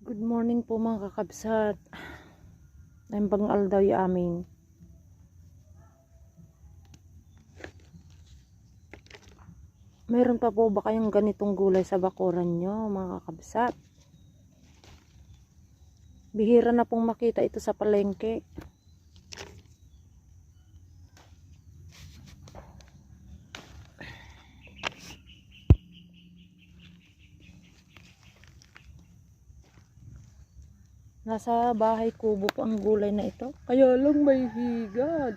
Good morning po mga kakabsat. Ang bangal daw yung amin. Meron pa po ba kayong ganitong gulay sa bakuran nyo mga kakabsat? Bihira na pong makita ito sa palengke. Nasa bahay kubo po ang gulay na ito. Kaya lang may higad.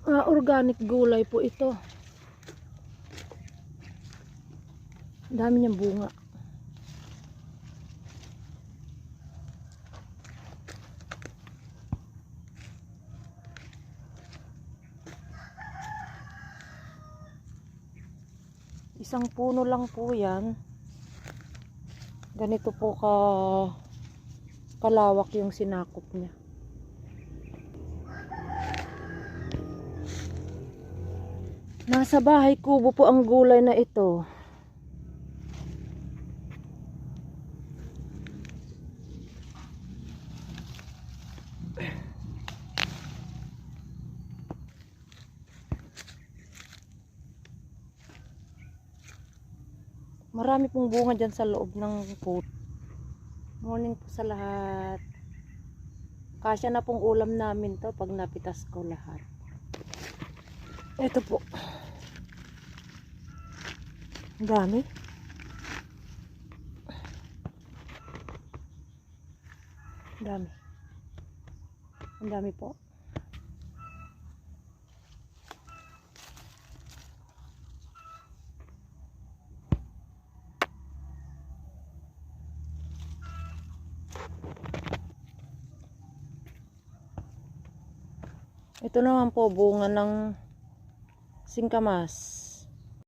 Organic gulay po ito. Dami niyang bunga. Isang puno lang po yan. Ganito po kalawak yung sinakop niya. Nasa bahay kubo po ang gulay na ito. Marami pong bunga dyan sa loob ng pot. Morning po sa lahat. Kasya na pong ulam namin to pag napitas ko lahat. Ito po. Ang dami. Ang dami. Ang dami po. Ito naman po bunga ng singkamas.